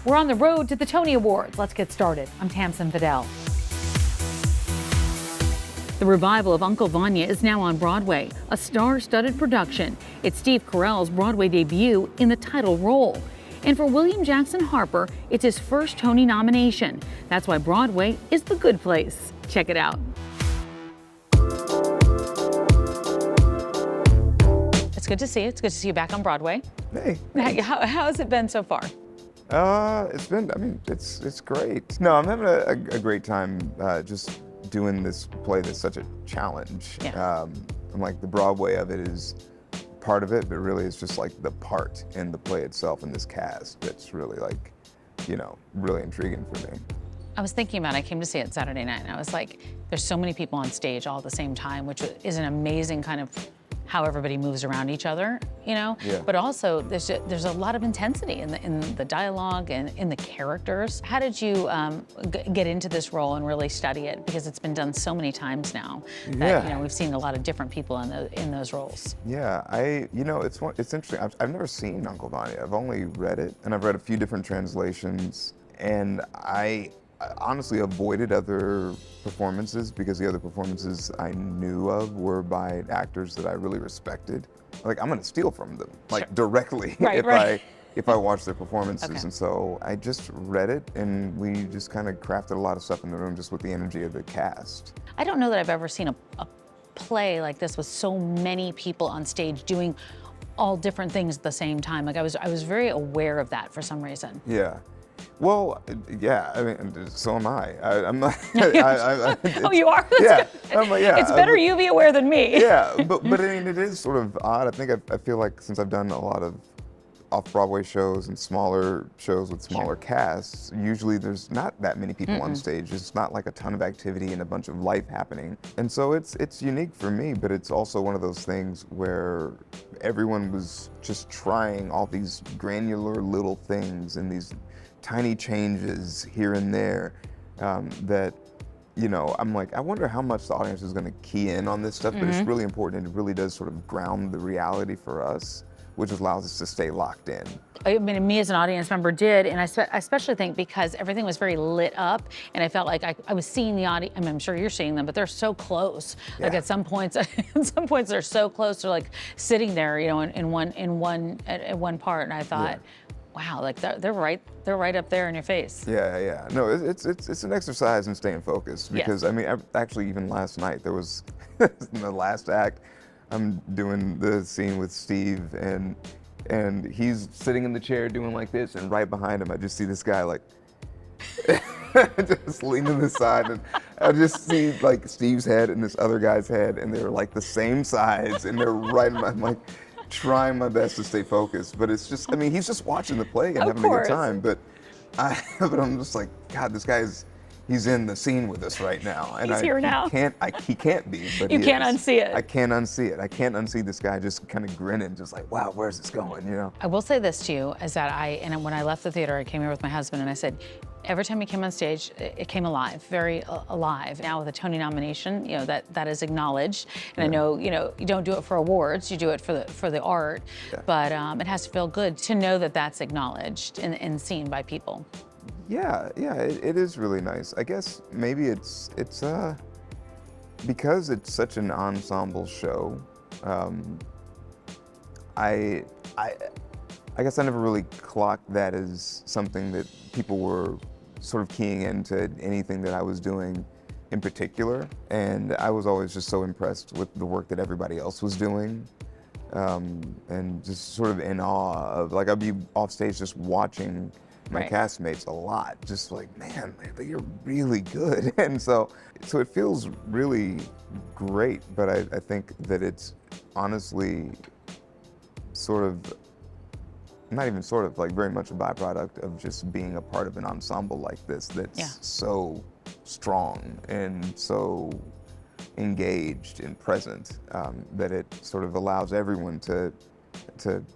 We're on the road to the Tony Awards. Let's get started. I'm Tamsen Fadal. The revival of Uncle Vanya is now on Broadway, a star-studded production. It's Steve Carell's Broadway debut in the title role. And for William Jackson Harper, it's his first Tony nomination. That's why Broadway is the good place. Check it out. It's good to see you. It's good to see you back on Broadway. Hey. How has it been so far? It's great. No, I'm having a great time just doing this play that's such a challenge. Yeah. I'm like, the Broadway of it is part of it, but really it's just like the part in the play itself and this cast that's really like, really intriguing for me. I was thinking about it. I came to see it Saturday night, and I was like, there's so many people on stage all at the same time, which is an amazing kind of how everybody moves around each other, Yeah. But also there's a lot of intensity in the dialogue and in the characters. How did you get into this role and really study it? Because it's been done so many times now that we've seen a lot of different people in those roles. Yeah, it's interesting. I've never seen Uncle Vanya. I've only read it, and I've read a few different translations, and I honestly avoided other performances because the other performances I knew of were by actors that I really respected. Like, I'm gonna steal from them, like directly, if I watch their performances. Okay. And so I just read it, and we just kind of crafted a lot of stuff in the room just with the energy of the cast. I don't know that I've ever seen a play like this with so many people on stage doing all different things at the same time. Like I was very aware of that for some reason. Yeah. Well, yeah, I mean, so am I. I'm not. Oh, you are? Yeah, I'm like, yeah. It's better you be aware than me. Yeah, but I mean, it is sort of odd. I feel like since I've done a lot of off-Broadway shows and smaller shows with smaller casts, usually there's not that many people on stage. It's not like a ton of activity and a bunch of life happening. And so it's unique for me, but it's also one of those things where everyone was just trying all these granular little things and these tiny changes here and there that, I'm like, I wonder how much the audience is going to key in on this stuff, but it's really important, and it really does sort of ground the reality for us, which allows us to stay locked in. I mean, me as an audience member did, and I especially think because everything was very lit up, and I felt like I was seeing the audience. I mean, I'm sure you're seeing them, but they're so close. Yeah. Like at some points they're so close. They're like sitting there, in one part, and I thought, wow, like they're right up there in your face. Yeah. No, it's an exercise in staying focused because I mean, actually even last night there was in the last act, I'm doing the scene with Steve and he's sitting in the chair doing like this, and right behind him I just see this guy like just leaning to the side, and I just see like Steve's head and this other guy's head, and they're like the same size, and they're right in my, I'm like trying my best to stay focused, but it's just, I mean, he's just watching the play and having a good time, but I'm just like, God, this guy's, he's in the scene with us right now, and he's here now. He can't be, but you can't unsee it. I can't unsee it. I can't unsee this guy just kind of grinning, just like, wow, where's this going, I will say this to you, is that when I left the theater, I came here with my husband, and I said, every time you came on stage, it came alive, very alive. Now with a Tony nomination, that is acknowledged, and I know, you don't do it for awards, you do it for the art, but it has to feel good to know that that's acknowledged and seen by people. Yeah, it is really nice. I guess maybe it's because it's such an ensemble show. I guess I never really clocked that as something that people were sort of keying into anything that I was doing in particular. And I was always just so impressed with the work that everybody else was doing. And just sort of in awe of, like, I'd be off stage just watching my castmates a lot, just like, man, you're really good. And so it feels really great, but I think that it's honestly sort of, not even sort of, like very much a byproduct of just being a part of an ensemble like this that's so strong and so engaged and present, that it sort of allows everyone to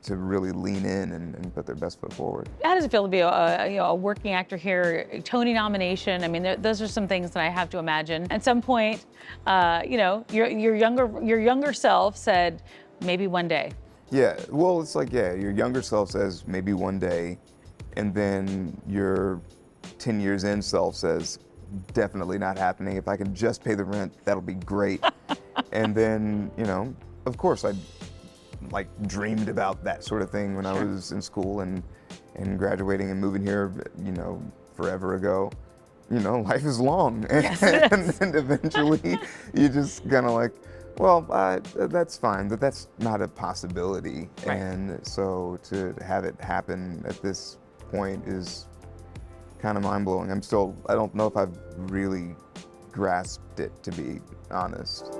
really lean in and put their best foot forward. How does it feel to be a working actor here, a Tony nomination? I mean, those are some things that I have to imagine. At some point, your younger self said, maybe one day. Yeah, well, it's like, your younger self says maybe one day, and then your 10 years in self says, definitely not happening. If I can just pay the rent, that'll be great. And then, you know, of course I like dreamed about that sort of thing when I was in school and graduating and moving here, you know, forever ago. You know, life is long. Yes, And eventually you just kind of like, well, that's fine, but that's not a possibility. Right. And so to have it happen at this point is kind of mind-blowing. I don't know if I've really grasped it, to be honest.